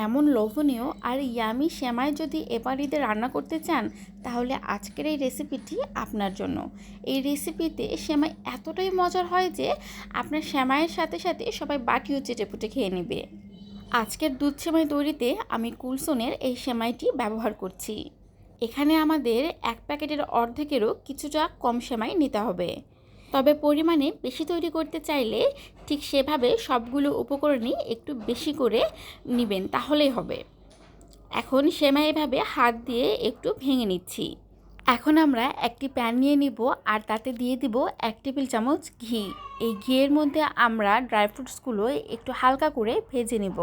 এমন লোভনীয় আর ইয়ামি সেমাই যদি এবার ঈদে রান্না করতে চান, তাহলে আজকের এই রেসিপিটি আপনার জন্য। এই রেসিপিতে সেমাই এতটাই মজার হয় যে আপনার সেমাইয়ের সাথে সাথে সবাই বাটিও চেটেপুটে খেয়ে নেবে। আজকের দুধ সেমাই তৈরিতে আমি কুলসনের এই সেমাইটি ব্যবহার করছি। এখানে আমাদের এক প্যাকেটের অর্ধেকেরও কিছুটা কম সেমাই নিতে হবে। তবে পরিমাণে বেশি তৈরি করতে চাইলে ঠিক সেভাবে সবগুলো উপকরণই একটু বেশি করে নেবেন, তাহলেই হবে। এখন সেমাই এভাবে হাত দিয়ে একটু ভেঙে নিচ্ছি। এখন আমরা একটি প্যান নিয়ে নিব আর তাতে দিয়ে দিব 1 টেবিল চামচ ঘি। এই ঘিয়ের মধ্যে আমরা ড্রাই ফ্রুটসগুলো একটু হালকা করে ভেজে নিব।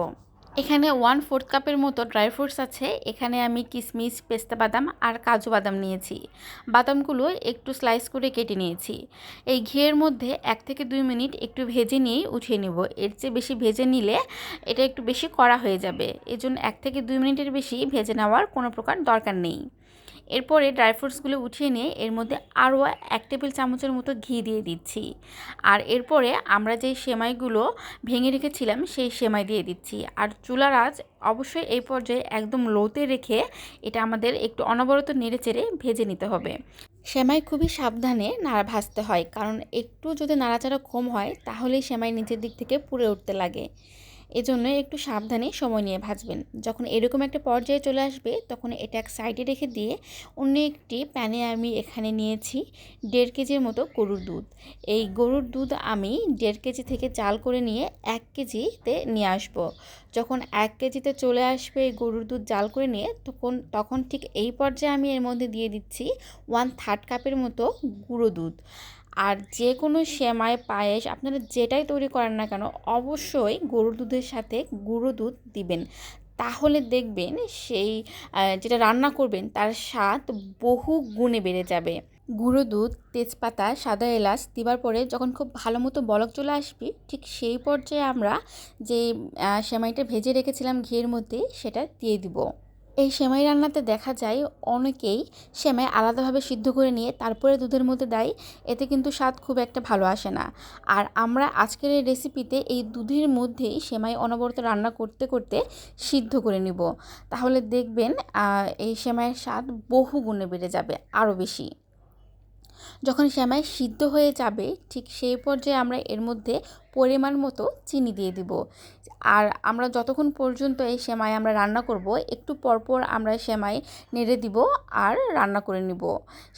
এখানে 1/4 কাপের মতো ড্রাই ফ্রুটস আছে। এখানে আমি কিশমিশ, পেস্তা বাদাম আর কাজু বাদাম নিয়েছি। বাদামগুলো একটু স্লাইস করে কেটে নিয়েছি। এই ঘিয়ের মধ্যে 1 থেকে 2 মিনিট একটু ভেজে নিয়েই উঠিয়ে নেব। এর চেয়ে বেশি ভেজে নিলে এটা একটু বেশি কড়া হয়ে যাবে। এজন্য 1 থেকে 2 মিনিটের বেশি ভেজে নেওয়ার কোনো প্রকার দরকার নেই। এরপরে ড্রাই ফ্রুটসগুলো উঠিয়ে নিয়ে এর মধ্যে আরও 1 টেবিল চামচের মতো ঘি দিয়ে দিচ্ছি। আর এরপরে আমরা যেই সেমাইগুলো ভেঙে রেখেছিলাম সেই সেমাই দিয়ে দিচ্ছি। আর চুলার আঁচ অবশ্যই এই পর্যায়ে একদম লোতে রেখে এটা আমাদের একটু অনবরত নেড়েচেড়ে ভেজে নিতে হবে। সেমাই খুবই সাবধানে ভাজতে হয়, কারণ একটু যদি নাড়াচাড়া কম হয় তাহলেই সেমাই নিচের দিক থেকে পুড়ে উঠতে লাগে। এজন্য একটু সাবধানে সময় নিয়ে ভাজবেন। যখন এরকম একটা পর্যায়ে চলে আসবে তখন এটা এক সাইডে রেখে দিয়ে অন্য একটি প্যানে আমি এখানে নিয়েছি 1.5 কেজির মতো গরুর দুধ। এই গরুর দুধ আমি 1.5 কেজি থেকে চাল করে নিয়ে 1 কেজিতে নিয়ে আসব। যখন 1 কেজিতে চলে আসবে এই গরুর দুধ জাল করে নিয়ে তখন ঠিক এই পর্যায়ে আমি এর মধ্যে দিয়ে দিচ্ছি 1/3 কাপের মতো গুঁড়ো দুধ। আর যে কোনো সেমাই, পায়েস আপনারা যেটাই তৈরি করেন না কেন অবশ্যই গরুর দুধের সাথে গুঁড়ো দুধ দিবেন। তাহলে দেখবেন সেই যেটা রান্না করবেন তার স্বাদ বহু গুণে বেড়ে যাবে। গুঁড়ো দুধ, তেজপাতা, সাদা এলাচ দেওয়ার পরে যখন খুব ভালো মতো বলক চলে আসবে ঠিক সেই পর্যায়ে আমরা যে সেমাইটা ভেজে রেখেছিলাম ঘিয়ের মধ্যে সেটা দিয়ে দিব। এই সেমাই রান্নাতে দেখা যায় অনেকেই সেমাই আলাদাভাবে সিদ্ধ করে নিয়ে তারপরে দুধের মধ্যে দেয়। এতে কিন্তু স্বাদ খুব একটা ভালো আসে না। আর আমরা আজকের এই রেসিপিতে এই দুধের মধ্যেই সেমাই অনবরত রান্না করতে করতে সিদ্ধ করে নিব। তাহলে দেখবেন এই সেমাইয়ের স্বাদ বহু গুণে বেড়ে যাবে, আরও বেশি। যখন সেমাই সিদ্ধ হয়ে যাবে ঠিক সেই পর্যায়ে আমরা এর মধ্যে পরিমাণ মতো চিনি দিয়ে দিব। আর আমরা যতক্ষণ পর্যন্ত এই সেমাই আমরা রান্না করব একটু পরপর আমরা সেমাই নেড়ে দিব আর রান্না করে নিব।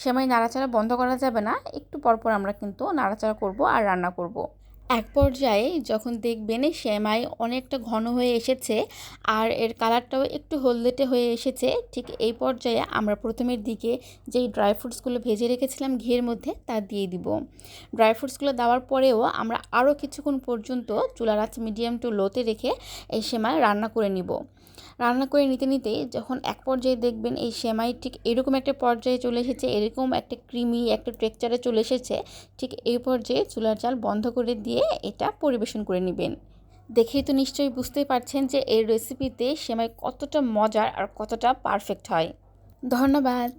সেমাই নাড়াচাড়া বন্ধ করা যাবে না, একটু পরপর আমরা কিন্তু নাড়াচাড়া করব আর রান্না করব। এক পর্যায়ে যখন দেখবেন সেমাই অনেকটা ঘন হয়ে এসেছে আর এর কালারটাও একটু হলদেটে হয়ে এসেছে, ঠিক এই পর্যায়ে আমরা প্রথমের দিকে যেই ড্রাই ফ্রুটসগুলো ভেজে রেখেছিলাম ঘিয়ের মধ্যে তা দিয়ে দিব। ড্রাই ফ্রুটসগুলো দেওয়ার পরেও আমরা আরও কিছুক্ষণ পর্যন্ত চুলার আঁচ মিডিয়াম টু লোতে রেখে এই সেমাই রান্না করে নিব। রান্না করে নিতে নিতে যখন এক পর্যায়ে দেখবেন এই সেমাই ঠিক এরকম একটা পর্যায়ে চলে এসেছে, এরকম একটা ক্রিমি একটা টেক্সচারে চলে এসেছে, ঠিক এই পর্যায়ে চুলার জাল বন্ধ করে দিয়ে এটা পরিবেশন করে নেবেন। দেখেই তো নিশ্চয়ই বুঝতেই পারছেন যে এই রেসিপিতে সেমাই কতটা মজার আর কতটা পারফেক্ট হয়। ধন্যবাদ।